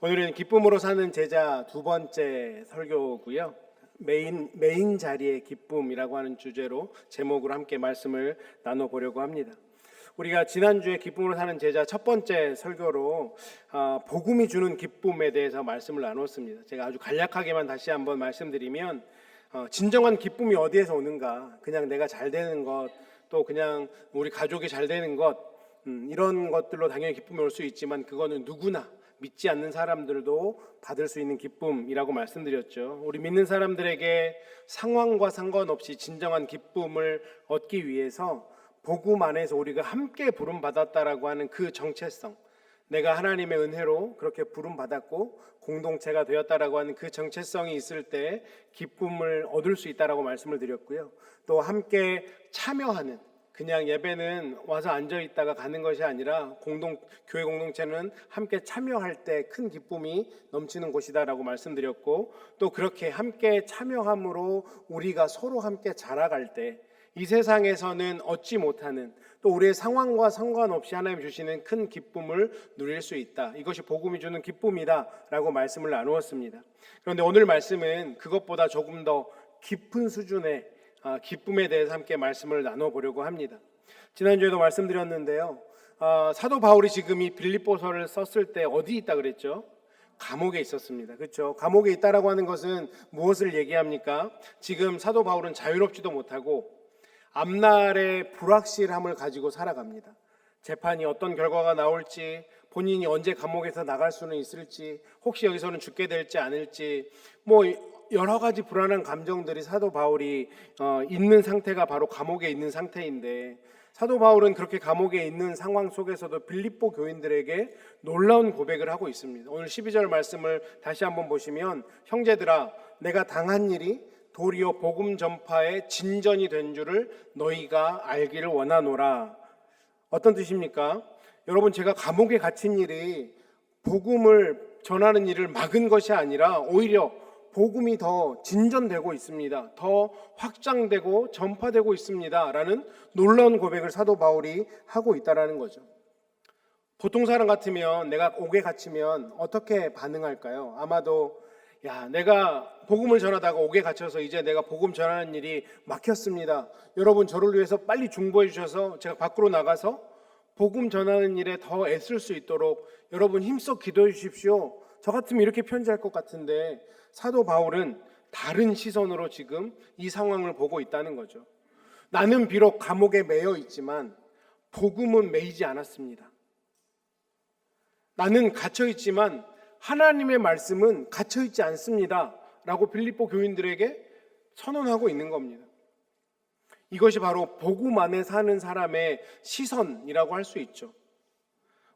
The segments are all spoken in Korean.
오늘은 기쁨으로 사는 제자 두 번째 설교고요. 메인 자리의 기쁨이라고 하는 주제로 제목으로 함께 말씀을 나눠보려고 합니다. 우리가 지난주에 기쁨으로 사는 제자 첫 번째 설교로 복음이 주는 기쁨에 대해서 말씀을 나눴습니다. 제가 아주 간략하게만 다시 한번 말씀드리면 진정한 기쁨이 어디에서 오는가? 그냥 내가 잘 되는 것, 또 그냥 우리 가족이 잘 되는 것, 이런 것들로 당연히 기쁨이 올 수 있지만 그거는 누구나 믿지 않는 사람들도 받을 수 있는 기쁨이라고 말씀드렸죠. 우리 믿는 사람들에게 상황과 상관없이 진정한 기쁨을 얻기 위해서 복음 안에서 우리가 함께 부름받았다라고 하는 그 정체성, 내가 하나님의 은혜로 그렇게 부름받았고 공동체가 되었다라고 하는 그 정체성이 있을 때 기쁨을 얻을 수 있다라고 말씀을 드렸고요. 또 함께 참여하는, 그냥 예배는 와서 앉아 있다가 가는 것이 아니라 교회 공동체는 함께 참여할 때 큰 기쁨이 넘치는 곳이다라고 말씀드렸고, 또 그렇게 함께 참여함으로 우리가 서로 함께 자라갈 때 이 세상에서는 얻지 못하는, 또 우리의 상황과 상관없이 하나님 주시는 큰 기쁨을 누릴 수 있다. 이것이 복음이 주는 기쁨이다라고 말씀을 나누었습니다. 그런데 오늘 말씀은 그것보다 조금 더 깊은 수준의 기쁨에 대해서 함께 말씀을 나눠보려고 합니다. 지난주에도 말씀드렸는데요, 사도 바울이 지금 이 빌립보서를 썼을 때 어디 있다 그랬죠? 감옥에 있었습니다. 그렇죠? 감옥에 있다라고 하는 것은 무엇을 얘기합니까? 지금 사도 바울은 자유롭지도 못하고 앞날의 불확실함을 가지고 살아갑니다. 재판이 어떤 결과가 나올지, 본인이 언제 감옥에서 나갈 수는 있을지, 혹시 여기서는 죽게 될지 않을지, 여러 가지 불안한 감정들이 사도 바울이 있는 상태가 바로 감옥에 있는 상태인데, 사도 바울은 그렇게 감옥에 있는 상황 속에서도 빌립보 교인들에게 놀라운 고백을 하고 있습니다. 오늘 12절 말씀을 다시 한번 보시면, 형제들아, 내가 당한 일이 도리어 복음 전파의 진전이 된 줄을 너희가 알기를 원하노라. 어떤 뜻입니까? 여러분, 제가 감옥에 갇힌 일이 복음을 전하는 일을 막은 것이 아니라 오히려 복음이 더 진전되고 있습니다. 더 확장되고 전파되고 있습니다. 라는 놀라운 고백을 사도 바울이 하고 있다는 거죠. 보통 사람 같으면, 내가 옥에 갇히면 어떻게 반응할까요? 아마도 내가 복음을 전하다가 옥에 갇혀서 이제 내가 복음 전하는 일이 막혔습니다. 여러분, 저를 위해서 빨리 중보해 주셔서 제가 밖으로 나가서 복음 전하는 일에 더 애쓸 수 있도록 여러분 힘써 기도해 주십시오. 저 같으면 이렇게 편지할 것 같은데, 사도 바울은 다른 시선으로 지금 이 상황을 보고 있다는 거죠. 나는 비록 감옥에 매여 있지만 복음은 매이지 않았습니다. 나는 갇혀 있지만 하나님의 말씀은 갇혀 있지 않습니다. 라고 빌립보 교인들에게 선언하고 있는 겁니다. 이것이 바로 복음 안에 사는 사람의 시선이라고 할 수 있죠.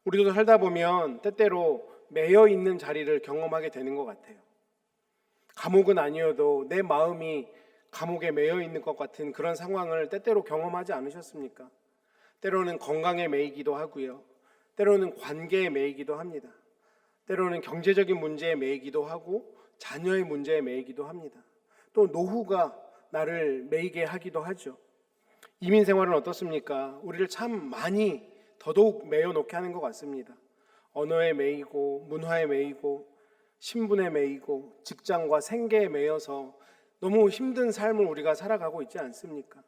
우리도 살다 보면 때때로 매여 있는 자리를 경험하게 되는 것 같아요. 감옥은 아니어도 내 마음이 감옥에 매여 있는 것 같은 그런 상황을 때때로 경험하지 않으셨습니까? 때로는 건강에 매이기도 하고요. 때로는 관계에 매이기도 합니다. 때로는 경제적인 문제에 매이기도 하고 자녀의 문제에 매이기도 합니다. 또 노후가 나를 매이게 하기도 하죠. 이민 생활은 어떻습니까? 우리를 참 많이 더더욱 매여 놓게 하는 것 같습니다. 언어에 매이고 문화에 매이고 신분에 매이고 직장과 생계에 매여서 너무 힘든 삶을 우리가 살아가고 있지 않습니까?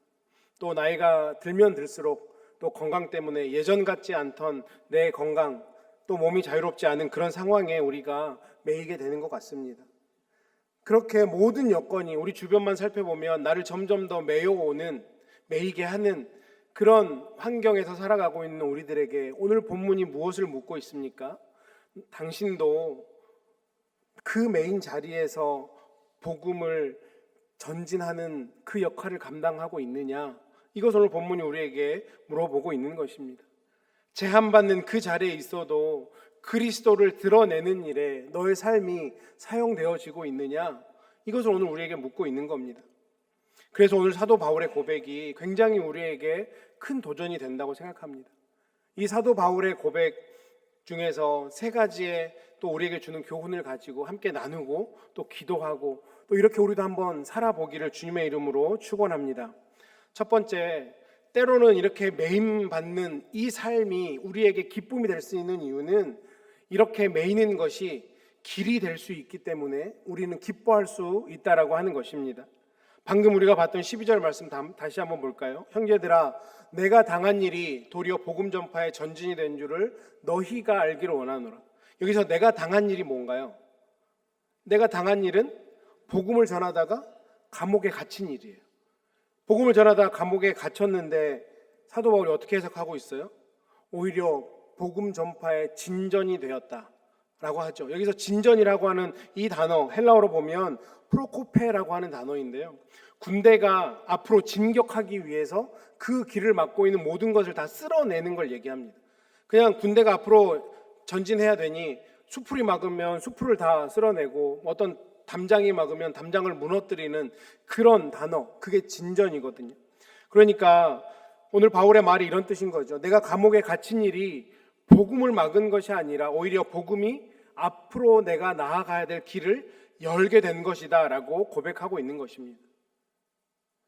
또 나이가 들면 들수록 또 건강 때문에 예전 같지 않던 내 건강, 또 몸이 자유롭지 않은 그런 상황에 우리가 매이게 되는 것 같습니다. 그렇게 모든 여건이 우리 주변만 살펴보면 나를 점점 더 매여오는, 매이게 하는 그런 환경에서 살아가고 있는 우리들에게 오늘 본문이 무엇을 묻고 있습니까? 당신도 그 메인 자리에서 복음을 전진하는 그 역할을 감당하고 있느냐? 이것을 오늘 본문이 우리에게 물어보고 있는 것입니다. 제한받는 그 자리에 있어도 그리스도를 드러내는 일에 너의 삶이 사용되어지고 있느냐? 이것을 오늘 우리에게 묻고 있는 겁니다. 그래서 오늘 사도 바울의 고백이 굉장히 우리에게 큰 도전이 된다고 생각합니다. 이 사도 바울의 고백, 중에서 세 가지의 또 우리에게 주는 교훈을 가지고 함께 나누고 또 기도하고 또 이렇게 우리도 한번 살아보기를 주님의 이름으로 축원합니다. 첫 번째, 때로는 이렇게 매임받는 이 삶이 우리에게 기쁨이 될 수 있는 이유는 이렇게 매이는 것이 길이 될 수 있기 때문에 우리는 기뻐할 수 있다라고 하는 것입니다. 방금 우리가 봤던 12절 말씀 다시 한번 볼까요? 형제들아, 내가 당한 일이 도리어 복음 전파의 전진이 된 줄을 너희가 알기를 원하노라. 여기서 내가 당한 일이 뭔가요? 내가 당한 일은 복음을 전하다가 감옥에 갇힌 일이에요. 복음을 전하다가 감옥에 갇혔는데 사도 바울이 어떻게 해석하고 있어요? 오히려 복음 전파의 진전이 되었다라고 하죠. 여기서 진전이라고 하는 이 단어 헬라어로 보면 프로코페라고 하는 단어인데요. 군대가 앞으로 진격하기 위해서 그 길을 막고 있는 모든 것을 다 쓸어내는 걸 얘기합니다. 그냥 군대가 앞으로 전진해야 되니 수풀이 막으면 수풀을 다 쓸어내고 어떤 담장이 막으면 담장을 무너뜨리는 그런 단어, 그게 진전이거든요. 그러니까 오늘 바울의 말이 이런 뜻인 거죠. 내가 감옥에 갇힌 일이 복음을 막은 것이 아니라 오히려 복음이 앞으로 내가 나아가야 될 길을 열게 된 것이다 라고 고백하고 있는 것입니다.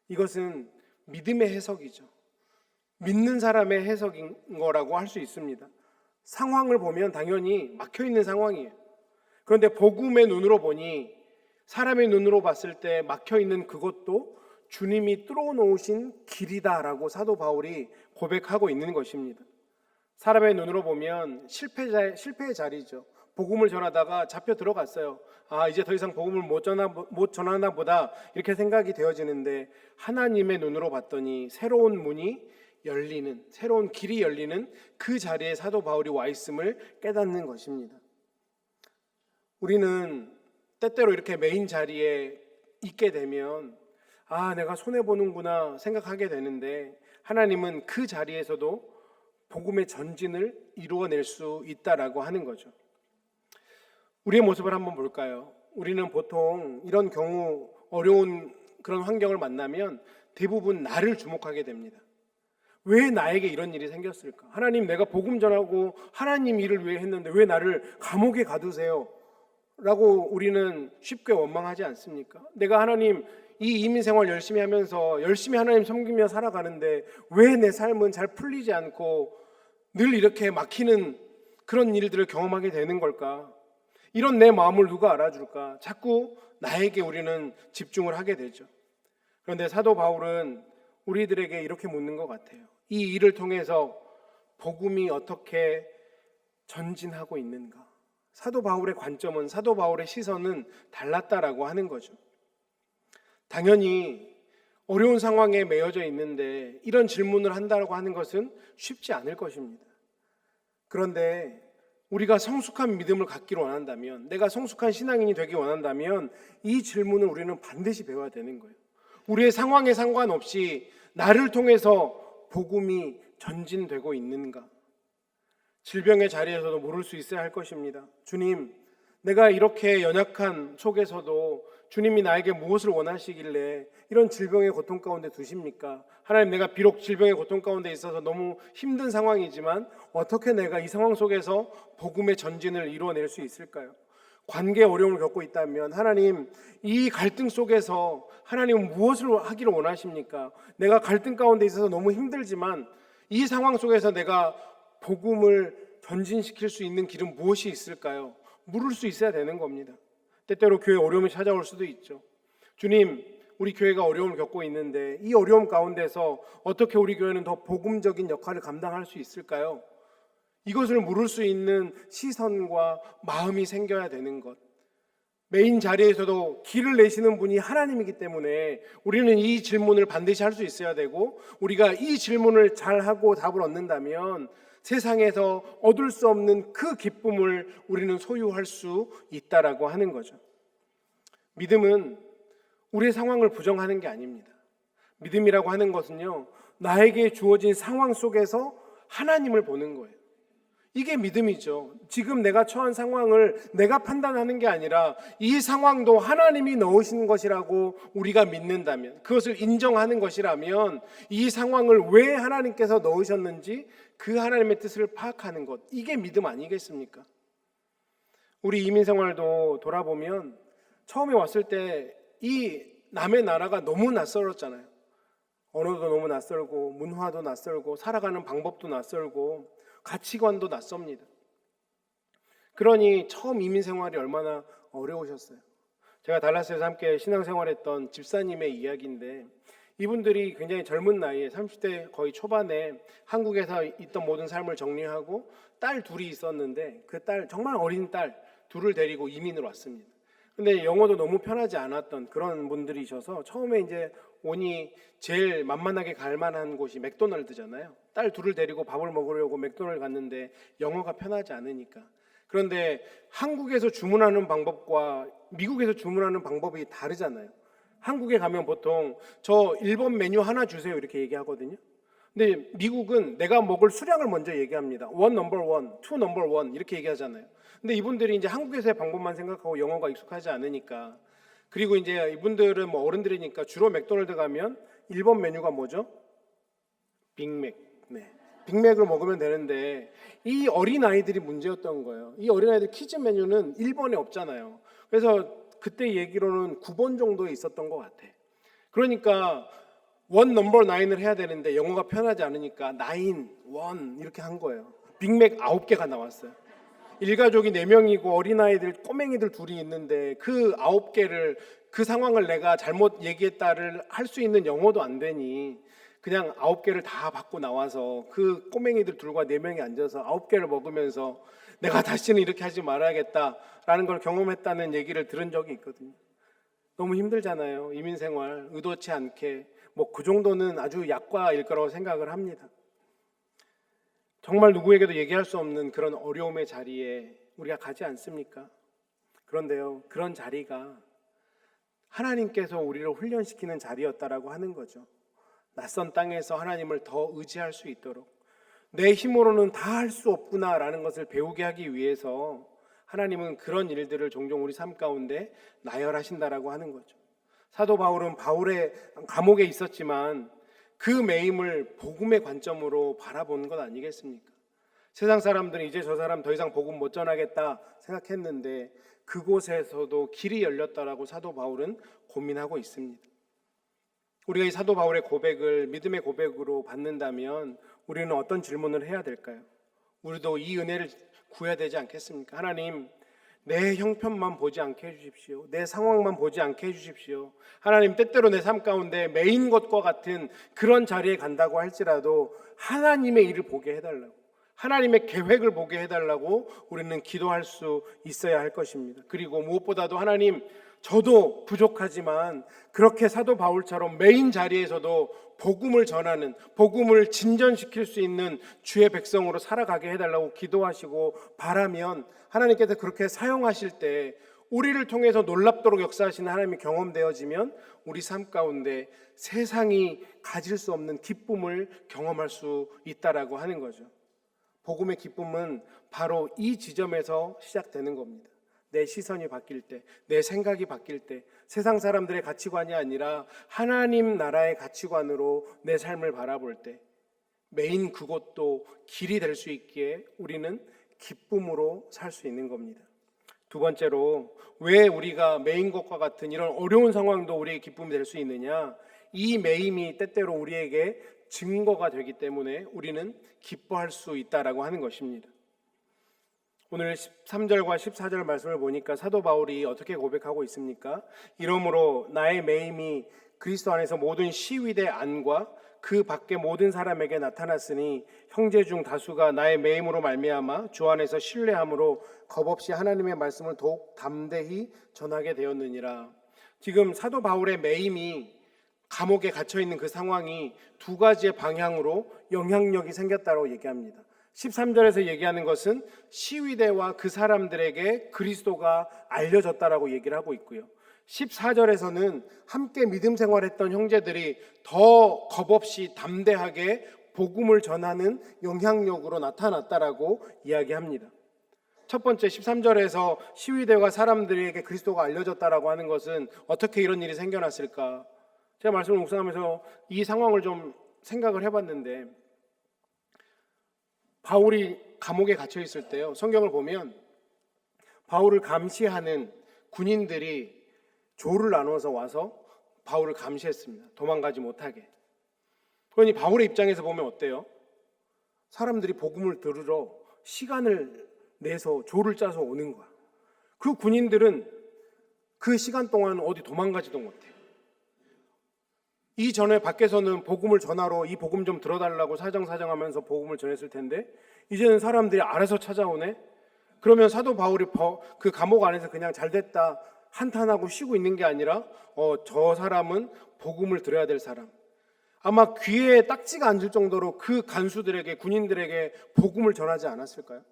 이것은 믿음의 해석이죠. 믿는 사람의 해석인 거라고 할 수 있습니다. 상황을 보면 당연히 막혀있는 상황이에요. 그런데 복음의 눈으로 보니 사람의 눈으로 봤을 때 막혀있는 그것도 주님이 뚫어놓으신 길이다라고 사도 바울이 고백하고 있는 것입니다. 사람의 눈으로 보면 실패의 자리죠. 복음을 전하다가 잡혀 들어갔어요. 이제 더 이상 복음을 못 전하나 보다 이렇게 생각이 되어지는데 하나님의 눈으로 봤더니 새로운 문이 열리는, 새로운 길이 열리는 그 자리에 사도 바울이 와 있음을 깨닫는 것입니다. 우리는 때때로 이렇게 메인 자리에 있게 되면 내가 손해보는구나 생각하게 되는데 하나님은 그 자리에서도 복음의 전진을 이루어낼 수 있다라고 하는 거죠. 우리의 모습을 한번 볼까요? 우리는 보통 이런 경우 어려운 그런 환경을 만나면 대부분 나를 주목하게 됩니다. 왜 나에게 이런 일이 생겼을까? 하나님, 내가 복음 전하고 하나님 일을 위해 했는데 왜 나를 감옥에 가두세요? 라고 우리는 쉽게 원망하지 않습니까? 내가 하나님 이 이민 생활 열심히 하면서 열심히 하나님 섬기며 살아가는데 왜 내 삶은 잘 풀리지 않고 늘 이렇게 막히는 그런 일들을 경험하게 되는 걸까? 이런 내 마음을 누가 알아줄까? 자꾸 나에게 우리는 집중을 하게 되죠. 그런데 사도 바울은 우리들에게 이렇게 묻는 것 같아요. 이 일을 통해서 복음이 어떻게 전진하고 있는가? 사도 바울의 관점은, 사도 바울의 시선은 달랐다라고 하는 거죠. 당연히 어려운 상황에 매여져 있는데 이런 질문을 한다고 하는 것은 쉽지 않을 것입니다. 그런데 우리가 성숙한 믿음을 갖기를 원한다면, 내가 성숙한 신앙인이 되기 원한다면 이 질문을 우리는 반드시 배워야 되는 거예요. 우리의 상황에 상관없이 나를 통해서 복음이 전진되고 있는가? 질병의 자리에서도 물을 수 있어야 할 것입니다. 주님, 내가 이렇게 연약한 속에서도 주님이 나에게 무엇을 원하시길래 이런 질병의 고통 가운데 두십니까? 하나님, 내가 비록 질병의 고통 가운데 있어서 너무 힘든 상황이지만 어떻게 내가 이 상황 속에서 복음의 전진을 이루어낼 수 있을까요? 관계에 어려움을 겪고 있다면 하나님, 이 갈등 속에서 하나님은 무엇을 하기를 원하십니까? 내가 갈등 가운데 있어서 너무 힘들지만 이 상황 속에서 내가 복음을 전진시킬 수 있는 길은 무엇이 있을까요? 물을 수 있어야 되는 겁니다. 때때로 교회에 어려움이 찾아올 수도 있죠. 주님, 우리 교회가 어려움을 겪고 있는데 이 어려움 가운데서 어떻게 우리 교회는 더 복음적인 역할을 감당할 수 있을까요? 이것을 물을 수 있는 시선과 마음이 생겨야 되는 것. 메인 자리에서도 길을 내시는 분이 하나님이기 때문에 우리는 이 질문을 반드시 할 수 있어야 되고, 우리가 이 질문을 잘하고 답을 얻는다면 세상에서 얻을 수 없는 그 기쁨을 우리는 소유할 수 있다라고 하는 거죠. 믿음은 우리의 상황을 부정하는 게 아닙니다. 믿음이라고 하는 것은요, 나에게 주어진 상황 속에서 하나님을 보는 거예요. 이게 믿음이죠. 지금 내가 처한 상황을 내가 판단하는 게 아니라 이 상황도 하나님이 넣으신 것이라고 우리가 믿는다면, 그것을 인정하는 것이라면 이 상황을 왜 하나님께서 넣으셨는지 그 하나님의 뜻을 파악하는 것, 이게 믿음 아니겠습니까? 우리 이민 생활도 돌아보면 처음에 왔을 때 이 남의 나라가 너무 낯설었잖아요. 언어도 너무 낯설고 문화도 낯설고 살아가는 방법도 낯설고 가치관도 낯섭니다. 그러니 처음 이민 생활이 얼마나 어려우셨어요. 제가 달라스에서 함께 신앙생활했던 집사님의 이야기인데, 이분들이 굉장히 젊은 나이에 30대 거의 초반에 한국에서 있던 모든 삶을 정리하고 딸 둘이 있었는데, 그 딸, 정말 어린 딸 둘을 데리고 이민을 왔습니다. 근데 영어도 너무 편하지 않았던 그런 분들이셔서 처음에 이제 오니 제일 만만하게 갈 만한 곳이 맥도날드잖아요. 딸 둘을 데리고 밥을 먹으려고 맥도날드 갔는데 영어가 편하지 않으니까. 그런데 한국에서 주문하는 방법과 미국에서 주문하는 방법이 다르잖아요. 한국에 가면 보통 저 1번 메뉴 하나 주세요 이렇게 얘기하거든요. 근데 미국은 내가 먹을 수량을 먼저 얘기합니다. 1 넘버 1, 2 넘버 1 이렇게 얘기하잖아요. 근데 이분들이 이제 한국에서의 방법만 생각하고 영어가 익숙하지 않으니까, 그리고 이제 이분들은 뭐 어른들이니까 주로 맥도날드 가면 1번 메뉴가 뭐죠? 빅맥. 네. 빅맥을 먹으면 되는데 이 어린아이들이 문제였던 거예요. 이 어린아이들 키즈 메뉴는 1번에 없잖아요. 그래서 그때 얘기로는 9번 정도에 있었던 것 같아. 그러니까 1 넘버 9을 해야 되는데 영어가 편하지 않으니까 9, 1 이렇게 한 거예요. 빅맥 9개가 나왔어요. 일가족이 4명이고 어린아이들 꼬맹이들 둘이 있는데 그 9개를, 그 상황을 내가 잘못 얘기했다를 할 수 있는 영어도 안 되니 그냥 9개를 다 받고 나와서 그 꼬맹이들 둘과 4명이 앉아서 9개를 먹으면서 내가 다시는 이렇게 하지 말아야겠다라는 걸 경험했다는 얘기를 들은 적이 있거든요. 너무 힘들잖아요. 이민생활 의도치 않게 뭐 그 정도는 아주 약과일 거라고 생각을 합니다. 정말 누구에게도 얘기할 수 없는 그런 어려움의 자리에 우리가 가지 않습니까? 그런데요, 그런 자리가 하나님께서 우리를 훈련시키는 자리였다라고 하는 거죠. 낯선 땅에서 하나님을 더 의지할 수 있도록, 내 힘으로는 다 할 수 없구나라는 것을 배우게 하기 위해서 하나님은 그런 일들을 종종 우리 삶 가운데 나열하신다라고 하는 거죠. 사도 바울은 바울의 감옥에 있었지만 그 매임을 복음의 관점으로 바라본 것 아니겠습니까? 세상 사람들은 이제 저 사람 더 이상 복음 못 전하겠다 생각했는데 그곳에서도 길이 열렸다라고 사도 바울은 고민하고 있습니다. 우리가 이 사도 바울의 고백을 믿음의 고백으로 받는다면 우리는 어떤 질문을 해야 될까요? 우리도 이 은혜를 구해야 되지 않겠습니까? 하나님, 내 형편만 보지 않게 해주십시오. 내 상황만 보지 않게 해주십시오. 하나님, 때때로 내 삶 가운데 메인 것과 같은 그런 자리에 간다고 할지라도 하나님의 일을 보게 해달라고, 하나님의 계획을 보게 해달라고 우리는 기도할 수 있어야 할 것입니다. 그리고 무엇보다도 하나님, 저도 부족하지만 그렇게 사도 바울처럼 메인 자리에서도 복음을 전하는, 복음을 진전시킬 수 있는 주의 백성으로 살아가게 해달라고 기도하시고 바라면 하나님께서 그렇게 사용하실 때 우리를 통해서 놀랍도록 역사하시는 하나님이 경험되어지면 우리 삶 가운데 세상이 가질 수 없는 기쁨을 경험할 수 있다라고 하는 거죠. 복음의 기쁨은 바로 이 지점에서 시작되는 겁니다. 내 시선이 바뀔 때, 내 생각이 바뀔 때, 세상 사람들의 가치관이 아니라 하나님 나라의 가치관으로 내 삶을 바라볼 때 메인 그것도 길이 될 수 있기에 우리는 기쁨으로 살 수 있는 겁니다. 두 번째로, 왜 우리가 메인 것과 같은 이런 어려운 상황도 우리의 기쁨이 될 수 있느냐? 이 매임이 때때로 우리에게 증거가 되기 때문에 우리는 기뻐할 수 있다라고 하는 것입니다. 오늘 13절과 14절 말씀을 보니까 사도 바울이 어떻게 고백하고 있습니까? 이러므로 나의 매임이 그리스도 안에서 모든 시위대 안과 그 밖에 모든 사람에게 나타났으니 형제 중 다수가 나의 매임으로 말미암아 주 안에서 신뢰함으로 겁없이 하나님의 말씀을 더욱 담대히 전하게 되었느니라. 지금 사도 바울의 매임이, 감옥에 갇혀 있는 그 상황이 두 가지의 방향으로 영향력이 생겼다고 얘기합니다. 13절에서 얘기하는 것은 시위대와 그 사람들에게 그리스도가 알려졌다라고 얘기를 하고 있고요. 14절에서는 함께 믿음 생활했던 형제들이 더 겁없이 담대하게 복음을 전하는 영향력으로 나타났다라고 이야기합니다. 첫 번째 13절에서 시위대와 사람들에게 그리스도가 알려졌다라고 하는 것은 어떻게 이런 일이 생겨났을까? 제가 말씀을 묵상하면서 이 상황을 좀 생각을 해봤는데, 바울이 감옥에 갇혀 있을 때요, 성경을 보면 바울을 감시하는 군인들이 조를 나눠서 와서 바울을 감시했습니다. 도망가지 못하게. 그러니 바울의 입장에서 보면 어때요? 사람들이 복음을 들으러 시간을 내서 조를 짜서 오는 거야. 그 군인들은 그 시간 동안 어디 도망가지도 못해. 이전에 밖에서는 복음을 전하러 이 복음 좀 들어달라고 사정사정하면서 복음을 전했을 텐데 이제는 사람들이 알아서 찾아오네. 그러면 사도 바울이 그 감옥 안에서 그냥 잘됐다 한탄하고 쉬고 있는 게 아니라 저 사람은 복음을 들어야 될 사람. 아마 귀에 딱지가 앉을 정도로 그 간수들에게, 군인들에게 복음을 전하지 않았을까요?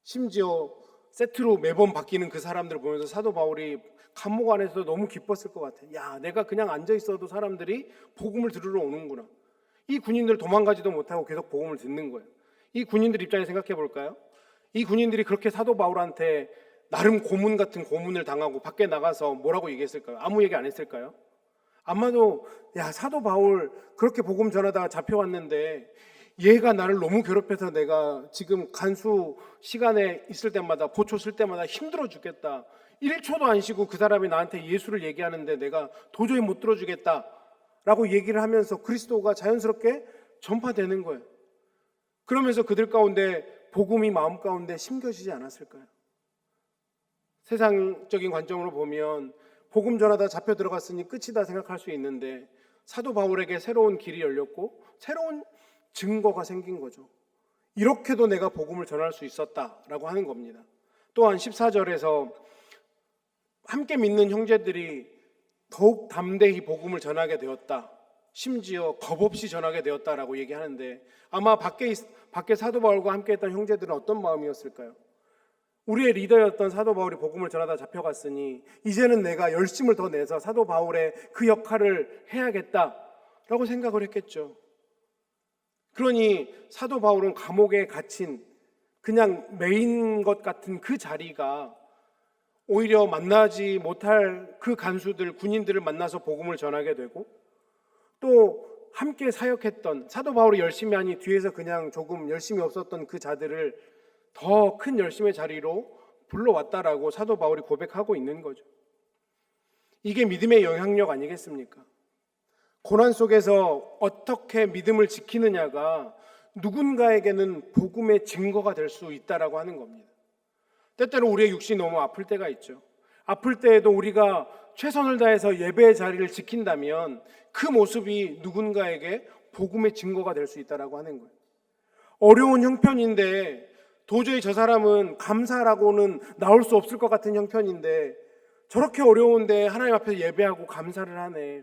심지어 세트로 매번 바뀌는 그 사람들을 보면서 사도 바울이 감옥 안에서 너무 기뻤을 것 같아. 야, 내가 그냥 앉아 있어도 사람들이 복음을 들으러 오는구나. 이 군인들 도망가지도 못하고 계속 복음을 듣는 거예요. 이 군인들 입장에 생각해 볼까요? 이 군인들이 그렇게 사도 바울한테 나름 고문 같은 고문을 당하고 밖에 나가서 뭐라고 얘기했을까요? 아무 얘기 안 했을까요? 아마도 야, 사도 바울 그렇게 복음 전하다가 잡혀왔는데 얘가 나를 너무 괴롭혀서 내가 지금 간수 시간에 있을 때마다 보초 쓸 때마다 힘들어 죽겠다. 1초도 안 쉬고 그 사람이 나한테 예수를 얘기하는데 내가 도저히 못 들어주겠다 라고 얘기를 하면서 그리스도가 자연스럽게 전파되는 거예요. 그러면서 그들 가운데 복음이 마음 가운데 심겨지지 않았을까요? 세상적인 관점으로 보면 복음 전하다 잡혀 들어갔으니 끝이다 생각할 수 있는데 사도 바울에게 새로운 길이 열렸고 새로운 증거가 생긴 거죠. 이렇게도 내가 복음을 전할 수 있었다라고 하는 겁니다. 또한 14절에서 함께 믿는 형제들이 더욱 담대히 복음을 전하게 되었다. 심지어 겁없이 전하게 되었다라고 얘기하는데 아마 밖에 사도 바울과 함께 했던 형제들은 어떤 마음이었을까요? 우리의 리더였던 사도 바울이 복음을 전하다 잡혀갔으니 이제는 내가 열심을 더 내서 사도 바울의 그 역할을 해야겠다라고 생각을 했겠죠. 그러니 사도 바울은 감옥에 갇힌 그냥 매인 것 같은 그 자리가 오히려 만나지 못할 그 간수들, 군인들을 만나서 복음을 전하게 되고 또 함께 사역했던 사도 바울이 열심히 하니 뒤에서 그냥 조금 열심히 없었던 그 자들을 더 큰 열심의 자리로 불러왔다라고 사도 바울이 고백하고 있는 거죠. 이게 믿음의 영향력 아니겠습니까? 고난 속에서 어떻게 믿음을 지키느냐가 누군가에게는 복음의 증거가 될 수 있다라고 하는 겁니다. 때때로 우리의 육신이 너무 아플 때가 있죠. 아플 때에도 우리가 최선을 다해서 예배의 자리를 지킨다면 그 모습이 누군가에게 복음의 증거가 될 수 있다라고 하는 거예요. 어려운 형편인데 도저히 저 사람은 감사라고는 나올 수 없을 것 같은 형편인데 저렇게 어려운데 하나님 앞에서 예배하고 감사를 하네.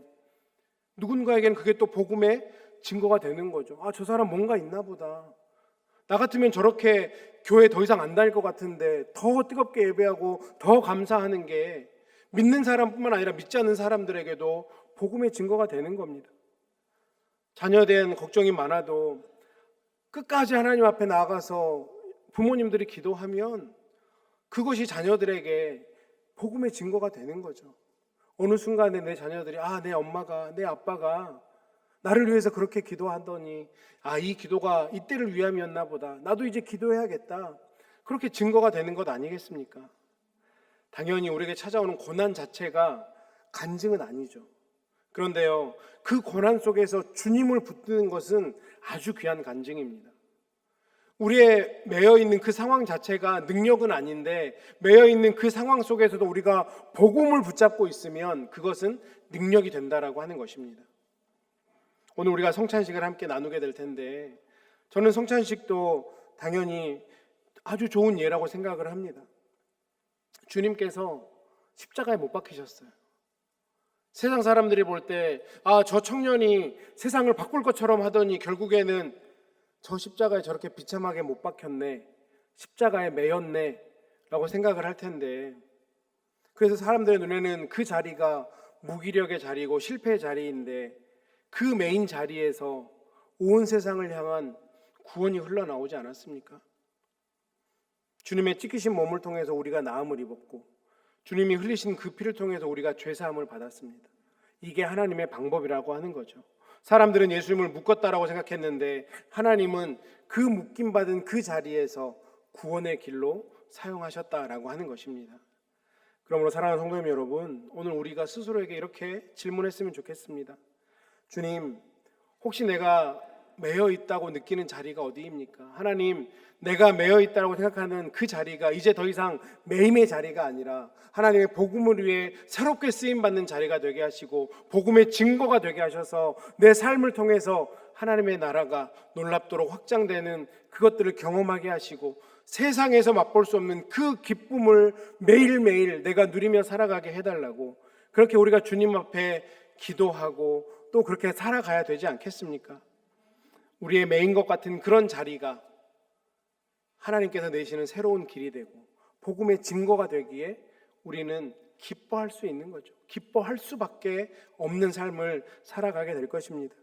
누군가에게는 그게 또 복음의 증거가 되는 거죠. 아, 저 사람 뭔가 있나 보다. 나 같으면 저렇게 교회 더 이상 안 다닐 것 같은데 더 뜨겁게 예배하고 더 감사하는 게 믿는 사람뿐만 아니라 믿지 않는 사람들에게도 복음의 증거가 되는 겁니다. 자녀에 대한 걱정이 많아도 끝까지 하나님 앞에 나아가서 부모님들이 기도하면 그것이 자녀들에게 복음의 증거가 되는 거죠. 어느 순간에 내 자녀들이 내 엄마가, 내 아빠가 나를 위해서 그렇게 기도하더니 이 기도가 이때를 위함이었나 보다. 나도 이제 기도해야겠다. 그렇게 증거가 되는 것 아니겠습니까? 당연히 우리에게 찾아오는 고난 자체가 간증은 아니죠. 그런데요, 그 고난 속에서 주님을 붙드는 것은 아주 귀한 간증입니다. 우리의 매여있는 그 상황 자체가 능력은 아닌데 매여있는 그 상황 속에서도 우리가 복음을 붙잡고 있으면 그것은 능력이 된다라고 하는 것입니다. 오늘 우리가 성찬식을 함께 나누게 될 텐데 저는 성찬식도 당연히 아주 좋은 예라고 생각을 합니다. 주님께서 십자가에 못 박히셨어요. 세상 사람들이 볼 때 저 청년이 세상을 바꿀 것처럼 하더니 결국에는 저 십자가에 저렇게 비참하게 못 박혔네, 십자가에 매였네 라고 생각을 할 텐데 그래서 사람들의 눈에는 그 자리가 무기력의 자리고 실패의 자리인데 그 메인 자리에서 온 세상을 향한 구원이 흘러나오지 않았습니까? 주님의 찢기신 몸을 통해서 우리가 나음을 입었고 주님이 흘리신 그 피를 통해서 우리가 죄사함을 받았습니다. 이게 하나님의 방법이라고 하는 거죠. 사람들은 예수님을 묶었다라고 생각했는데 하나님은 그 묶임받은 그 자리에서 구원의 길로 사용하셨다라고 하는 것입니다. 그러므로 사랑하는 성도님 여러분, 오늘 우리가 스스로에게 이렇게 질문했으면 좋겠습니다. 주님, 혹시 내가 매여 있다고 느끼는 자리가 어디입니까? 하나님, 내가 매여 있다고 생각하는 그 자리가 이제 더 이상 매임의 자리가 아니라 하나님의 복음을 위해 새롭게 쓰임받는 자리가 되게 하시고 복음의 증거가 되게 하셔서 내 삶을 통해서 하나님의 나라가 놀랍도록 확장되는 그것들을 경험하게 하시고 세상에서 맛볼 수 없는 그 기쁨을 매일매일 내가 누리며 살아가게 해달라고, 그렇게 우리가 주님 앞에 기도하고 또 그렇게 살아가야 되지 않겠습니까? 우리의 매인 것 같은 그런 자리가 하나님께서 내시는 새로운 길이 되고 복음의 증거가 되기에 우리는 기뻐할 수 있는 거죠. 기뻐할 수밖에 없는 삶을 살아가게 될 것입니다.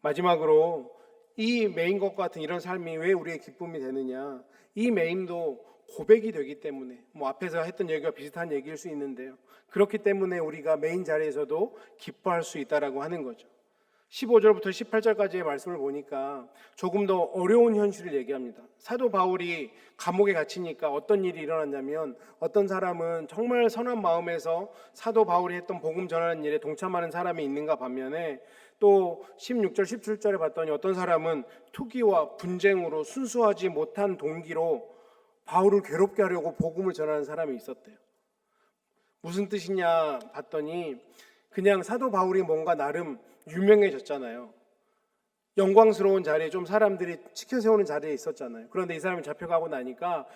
마지막으로 이 매인 것 같은 이런 삶이 왜 우리의 기쁨이 되느냐, 이 매임도 고백이 되기 때문에, 앞에서 했던 얘기와 비슷한 얘기일 수 있는데요, 그렇기 때문에 우리가 매인 자리에서도 기뻐할 수 있다라고 하는 거죠. 15절부터 18절까지의 말씀을 보니까 조금 더 어려운 현실을 얘기합니다. 사도 바울이 감옥에 갇히니까 어떤 일이 일어났냐면, 어떤 사람은 정말 선한 마음에서 사도 바울이 했던 복음 전하는 일에 동참하는 사람이 있는가 반면에, 또 16절 17절에 봤더니 어떤 사람은 투기와 분쟁으로 순수하지 못한 동기로 바울을 괴롭게 하려고 복음을 전하는 사람이 있었대요. 무슨 뜻이냐 봤더니 그냥 사도 바울이 뭔가 나름 유명해졌잖아요. 영광스러운 자리에 좀 사람들이 치켜세우는 자리에 있었잖아요. 그런데 이 사람이 잡혀가고 나니까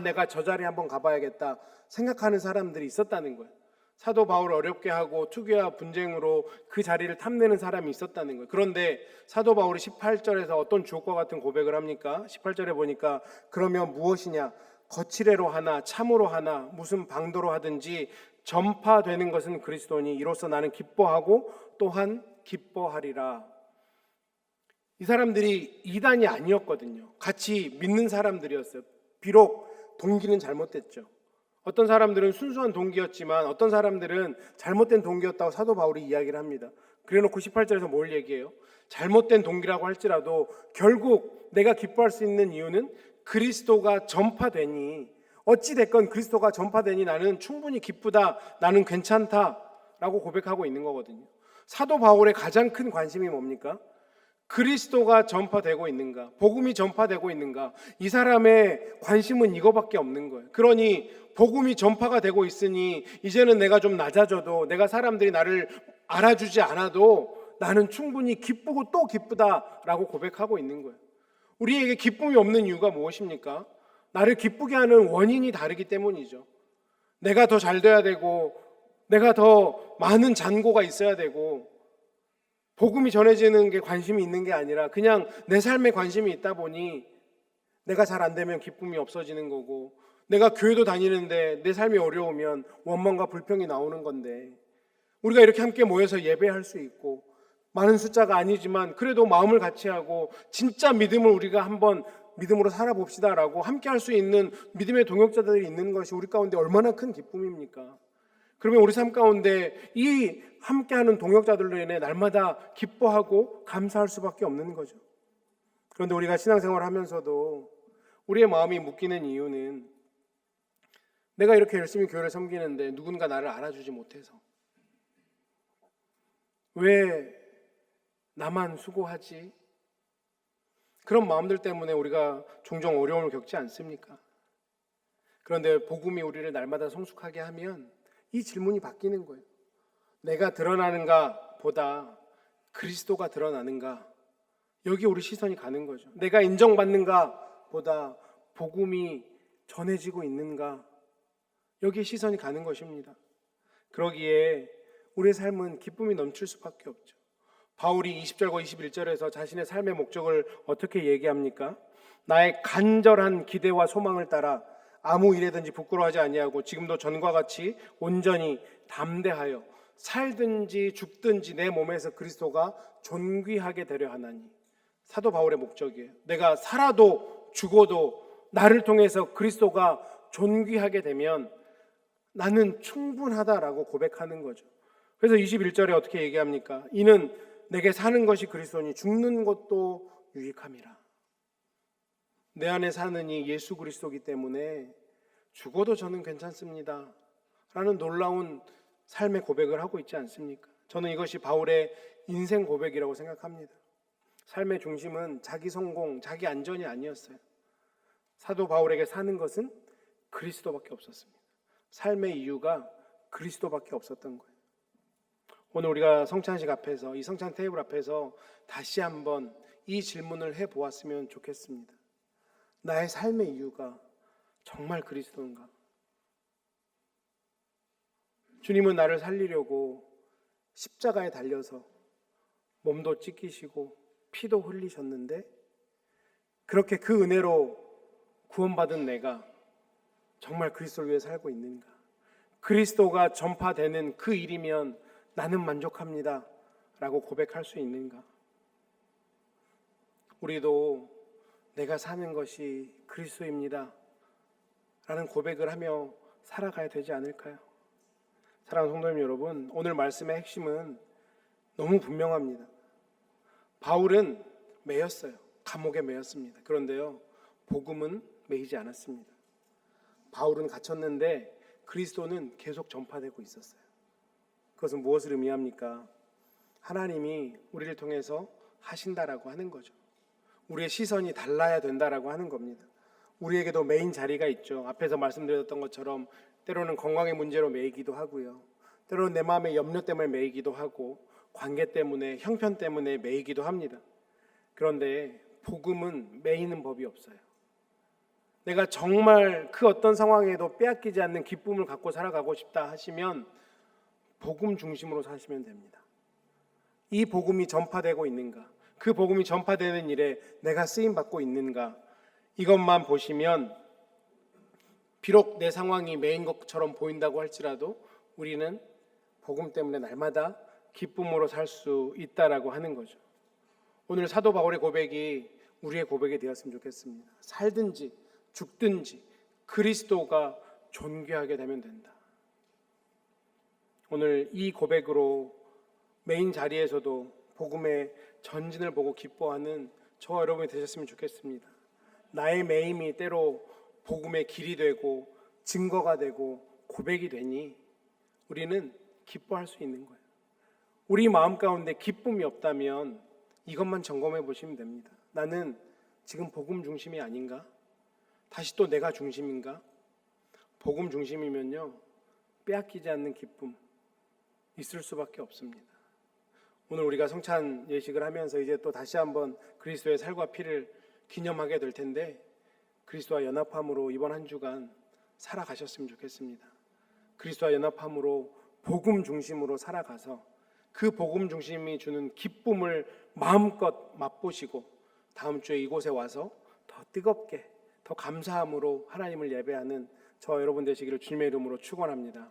내가 저 자리에 한번 가봐야겠다 생각하는 사람들이 있었다는 거예요. 사도 바울을 어렵게 하고 투기와 분쟁으로 그 자리를 탐내는 사람이 있었다는 거예요. 그런데 사도 바울이 18절에서 어떤 주옥과 같은 고백을 합니까? 18절에 보니까 그러면 무엇이냐, 거칠애로 하나 참으로 하나 무슨 방도로 하든지 전파되는 것은 그리스도니 이로써 나는 기뻐하고 또한 기뻐하리라. 이 사람들이 이단이 아니었거든요. 같이 믿는 사람들이었어요. 비록 동기는 잘못됐죠. 어떤 사람들은 순수한 동기였지만 어떤 사람들은 잘못된 동기였다고 사도 바울이 이야기를 합니다. 그래놓고 18절에서 뭘 얘기해요? 잘못된 동기라고 할지라도 결국 내가 기뻐할 수 있는 이유는 그리스도가 전파되니, 어찌됐건 그리스도가 전파되니 나는 충분히 기쁘다, 나는 괜찮다 라고 고백하고 있는 거거든요. 사도 바울의 가장 큰 관심이 뭡니까? 그리스도가 전파되고 있는가, 복음이 전파되고 있는가. 이 사람의 관심은 이거밖에 없는 거예요. 그러니 복음이 전파가 되고 있으니 이제는 내가 좀 낮아져도, 내가 사람들이 나를 알아주지 않아도 나는 충분히 기쁘고 또 기쁘다라고 고백하고 있는 거예요. 우리에게 기쁨이 없는 이유가 무엇입니까? 나를 기쁘게 하는 원인이 다르기 때문이죠. 내가 더 잘 돼야 되고, 내가 더 많은 잔고가 있어야 되고, 복음이 전해지는 게 관심이 있는 게 아니라 그냥 내 삶에 관심이 있다 보니 내가 잘 안 되면 기쁨이 없어지는 거고, 내가 교회도 다니는데 내 삶이 어려우면 원망과 불평이 나오는 건데, 우리가 이렇게 함께 모여서 예배할 수 있고 많은 숫자가 아니지만 그래도 마음을 같이 하고 진짜 믿음을 우리가 한번 믿음으로 살아봅시다라고 함께 할 수 있는 믿음의 동역자들이 있는 것이 우리 가운데 얼마나 큰 기쁨입니까? 그러면 우리 삶 가운데 이 함께하는 동역자들로 인해 날마다 기뻐하고 감사할 수밖에 없는 거죠. 그런데 우리가 신앙생활을 하면서도 우리의 마음이 묶이는 이유는 내가 이렇게 열심히 교회를 섬기는데 누군가 나를 알아주지 못해서, 왜 나만 수고하지? 그런 마음들 때문에 우리가 종종 어려움을 겪지 않습니까? 그런데 복음이 우리를 날마다 성숙하게 하면 이 질문이 바뀌는 거예요. 내가 드러나는가 보다 그리스도가 드러나는가, 여기 우리 시선이 가는 거죠. 내가 인정받는가 보다 복음이 전해지고 있는가, 여기에 시선이 가는 것입니다. 그러기에 우리의 삶은 기쁨이 넘칠 수밖에 없죠. 바울이 20절과 21절에서 자신의 삶의 목적을 어떻게 얘기합니까? 나의 간절한 기대와 소망을 따라 아무 일에든지 부끄러워하지 아니하고 지금도 전과 같이 온전히 담대하여 살든지 죽든지 내 몸에서 그리스도가 존귀하게 되려 하나니. 사도 바울의 목적이에요. 내가 살아도 죽어도 나를 통해서 그리스도가 존귀하게 되면 나는 충분하다라고 고백하는 거죠. 그래서 21절에 어떻게 얘기합니까? 이는 내게 사는 것이 그리스도니 죽는 것도 유익함이라. 내 안에 사는 이 예수 그리스도이기 때문에 죽어도 저는 괜찮습니다 라는 놀라운 삶의 고백을 하고 있지 않습니까? 저는 이것이 바울의 인생 고백이라고 생각합니다. 삶의 중심은 자기 성공, 자기 안전이 아니었어요. 사도 바울에게 사는 것은 그리스도밖에 없었습니다. 삶의 이유가 그리스도밖에 없었던 거예요. 오늘 우리가 성찬식 앞에서, 이 성찬 테이블 앞에서 다시 한번 이 질문을 해보았으면 좋겠습니다. 나의 삶의 이유가 정말 그리스도인가? 주님은 나를 살리려고 십자가에 달려서 몸도 찢기시고 피도 흘리셨는데, 그렇게 그 은혜로 구원받은 내가 정말 그리스도를 위해 살고 있는가? 그리스도가 전파되는 그 일이면 나는 만족합니다 라고 고백할 수 있는가? 우리도 내가 사는 것이 그리스도입니다 라는 고백을 하며 살아가야 되지 않을까요? 사랑하는 성도님 여러분, 오늘 말씀의 핵심은 너무 분명합니다. 바울은 매였어요. 감옥에 매였습니다. 그런데요, 복음은 매이지 않았습니다. 바울은 갇혔는데 그리스도는 계속 전파되고 있었어요. 그것은 무엇을 의미합니까? 하나님이 우리를 통해서 하신다라고 하는 거죠. 우리의 시선이 달라야 된다라고 하는 겁니다. 우리에게도 메인 자리가 있죠. 앞에서 말씀드렸던 것처럼 때로는 건강의 문제로 매이기도 하고요. 때로는 내 마음의 염려 때문에 매이기도 하고, 관계 때문에, 형편 때문에 매이기도 합니다. 그런데 복음은 매이는 법이 없어요. 내가 정말 그 어떤 상황에도 빼앗기지 않는 기쁨을 갖고 살아가고 싶다 하시면 복음 중심으로 사시면 됩니다. 이 복음이 전파되고 있는가? 그 복음이 전파되는 일에 내가 쓰임받고 있는가? 이것만 보시면 비록 내 상황이 매인 것처럼 보인다고 할지라도 우리는 복음 때문에 날마다 기쁨으로 살 수 있다라고 하는 거죠. 오늘 사도 바울의 고백이 우리의 고백이 되었으면 좋겠습니다. 살든지 죽든지 그리스도가 존귀하게 되면 된다. 오늘 이 고백으로 메인 자리에서도 복음의 전진을 보고 기뻐하는 저와 여러분이 되셨으면 좋겠습니다. 나의 매임이 때로 복음의 길이 되고 증거가 되고 고백이 되니 우리는 기뻐할 수 있는 거예요. 우리 마음 가운데 기쁨이 없다면 이것만 점검해 보시면 됩니다. 나는 지금 복음 중심이 아닌가? 다시 또 내가 중심인가? 복음 중심이면요, 빼앗기지 않는 기쁨 있을 수밖에 없습니다. 오늘 우리가 성찬 예식을 하면서 이제 또 다시 한번 그리스도의 살과 피를 기념하게 될 텐데, 그리스도와 연합함으로 이번 한 주간 살아가셨으면 좋겠습니다. 그리스도와 연합함으로 복음 중심으로 살아가서 그 복음 중심이 주는 기쁨을 마음껏 맛보시고 다음 주에 이곳에 와서 더 뜨겁게, 더 감사함으로 하나님을 예배하는 저와 여러분 되시기를 주님의 이름으로 축원합니다.